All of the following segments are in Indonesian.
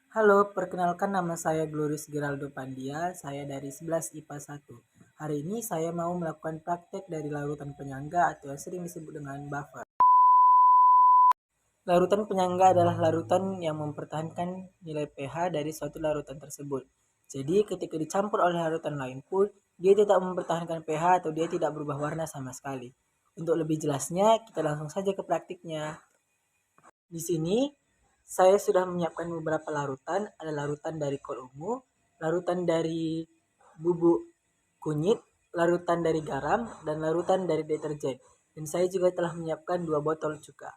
Halo, perkenalkan nama saya Gloris Geraldo Pandia, saya dari 11 IPA 1. Hari ini saya mau melakukan praktek dari larutan penyangga atau yang sering disebut dengan buffer. Larutan penyangga adalah larutan yang mempertahankan nilai pH dari suatu larutan tersebut. Jadi ketika dicampur oleh larutan lain pun, dia tidak mempertahankan pH atau dia tidak berubah warna sama sekali. Untuk lebih jelasnya, kita langsung saja ke praktiknya. Di sini saya sudah menyiapkan beberapa larutan, ada larutan dari kol ungu, larutan dari bubuk kunyit, larutan dari garam, dan larutan dari deterjen. Dan saya juga telah menyiapkan 2 botol cuka.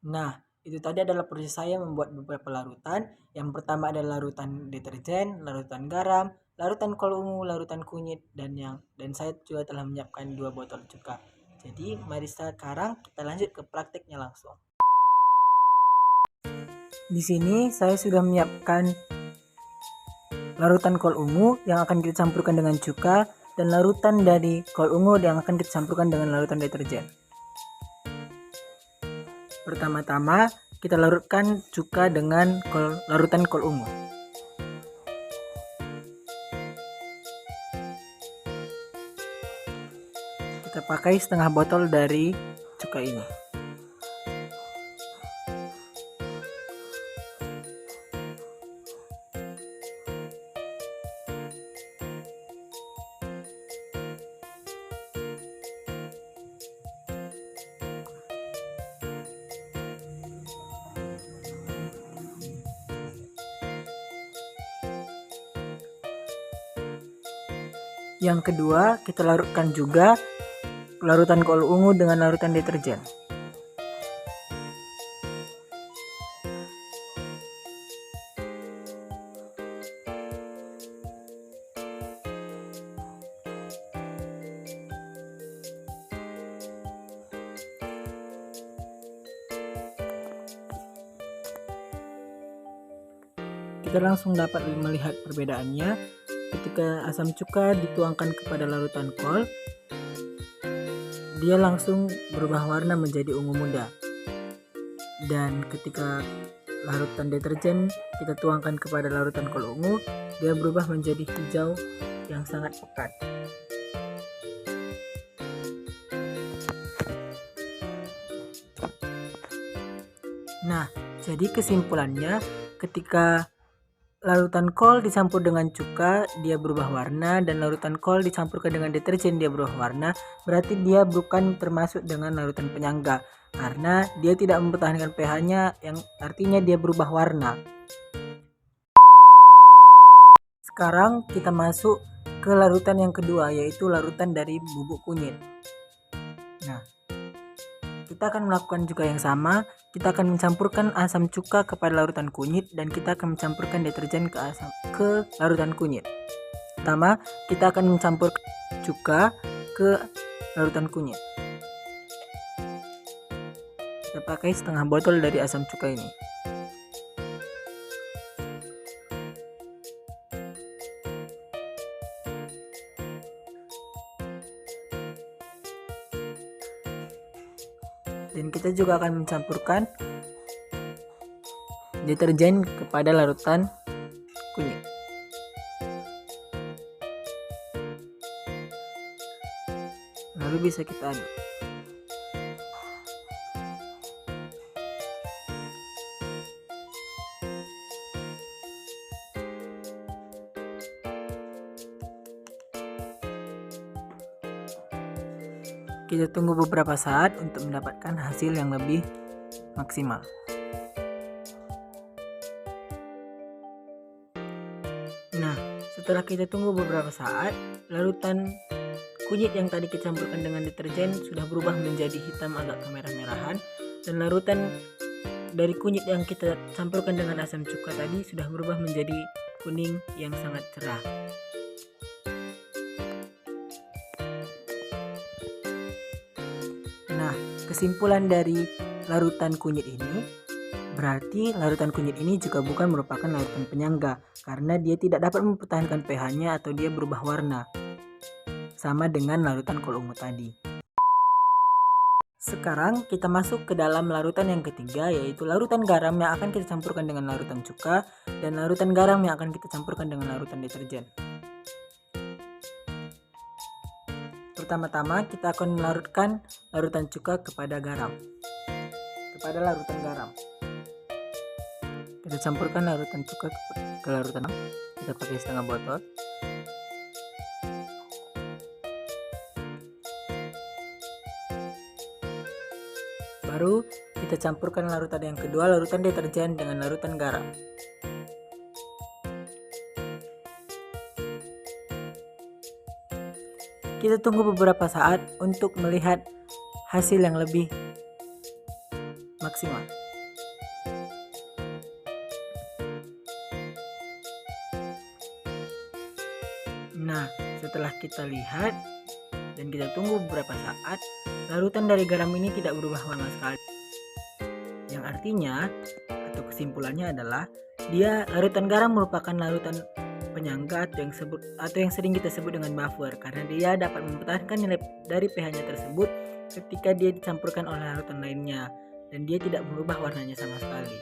Nah, itu tadi adalah proses saya membuat beberapa larutan. Yang pertama adalah larutan deterjen, larutan garam, larutan kol ungu, larutan kunyit, dan saya juga telah menyiapkan 2 botol cuka. Jadi, mari sekarang kita lanjut ke prakteknya langsung. Di sini saya sudah menyiapkan larutan kol ungu yang akan kita campurkan dengan cuka dan larutan dari kol ungu yang akan kita campurkan dengan larutan deterjen. Pertama-tama kita larutkan cuka dengan larutan kol ungu. Kita pakai setengah botol dari cuka ini. Yang kedua, kita larutkan juga larutan kol ungu dengan larutan deterjen. Kita langsung dapat melihat perbedaannya ketika asam cuka dituangkan kepada larutan kol, dia langsung berubah warna menjadi ungu muda. Dan ketika larutan deterjen kita tuangkan kepada larutan kol ungu, dia berubah menjadi hijau yang sangat pekat. Nah, jadi kesimpulannya ketika larutan kol dicampur dengan cuka dia berubah warna dan larutan kol dicampurkan dengan deterjen dia berubah warna, berarti dia bukan termasuk dengan larutan penyangga karena dia tidak mempertahankan pH-nya yang artinya dia berubah warna. Sekarang kita masuk ke larutan yang kedua yaitu larutan dari bubuk kunyit. Nah, kita akan melakukan juga yang sama. Kita akan mencampurkan asam cuka kepada larutan kunyit dan kita akan mencampurkan deterjen ke larutan kunyit. Pertama, kita akan mencampur cuka ke larutan kunyit. Kita pakai setengah botol dari asam cuka ini. Dan kita juga akan mencampurkan deterjen kepada larutan kunyit. Lalu bisa kita aduk. Kita tunggu beberapa saat untuk mendapatkan hasil yang lebih maksimal. Nah, setelah kita tunggu beberapa saat, larutan kunyit yang tadi kita campurkan dengan deterjen sudah berubah menjadi hitam agak kemerah-merahan dan larutan dari kunyit yang kita campurkan dengan asam cuka tadi sudah berubah menjadi kuning yang sangat cerah. Nah, kesimpulan dari larutan kunyit ini berarti larutan kunyit ini juga bukan merupakan larutan penyangga karena dia tidak dapat mempertahankan pH-nya atau dia berubah warna. Sama dengan larutan kol ungu tadi. Sekarang kita masuk ke dalam larutan yang ketiga yaitu larutan garam yang akan kita campurkan dengan larutan cuka dan larutan garam yang akan kita campurkan dengan larutan deterjen. Pertama-tama kita akan melarutkan larutan cuka kepada larutan garam. Kita campurkan larutan cuka ke larutan garam. Kita pakai setengah botol. Baru kita campurkan larutan yang kedua, larutan deterjen dengan larutan garam. Kita tunggu beberapa saat untuk melihat hasil yang lebih maksimal. Nah, setelah kita lihat dan kita tunggu beberapa saat, larutan dari garam ini tidak berubah warna sekali. Yang artinya atau kesimpulannya adalah larutan garam merupakan larutan penyangga atau yang sering kita sebut dengan buffer karena dia dapat mempertahankan nilai dari pH-nya tersebut ketika dia dicampurkan oleh larutan lainnya dan dia tidak berubah warnanya sama sekali.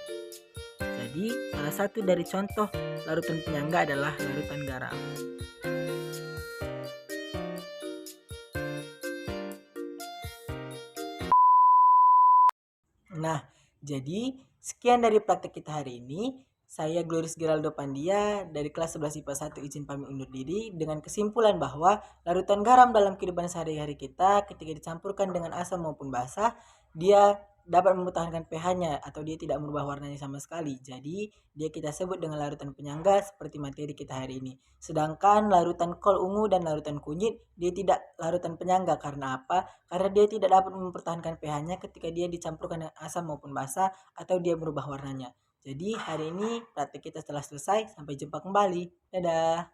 Jadi, salah satu dari contoh larutan penyangga adalah larutan garam. Nah, jadi sekian dari praktek kita hari ini. Saya Gloris Geraldo Pandia dari kelas 11 IPA 1 izin pamit undur diri dengan kesimpulan bahwa larutan garam dalam kehidupan sehari-hari kita ketika dicampurkan dengan asam maupun basa, dia dapat mempertahankan pH-nya atau dia tidak merubah warnanya sama sekali. Jadi, dia kita sebut dengan larutan penyangga seperti materi kita hari ini. Sedangkan larutan kol ungu dan larutan kunyit, dia tidak larutan penyangga karena apa? Karena dia tidak dapat mempertahankan pH-nya ketika dia dicampurkan dengan asam maupun basa atau dia berubah warnanya. Jadi hari ini praktek kita telah selesai. Sampai jumpa kembali. Dadah.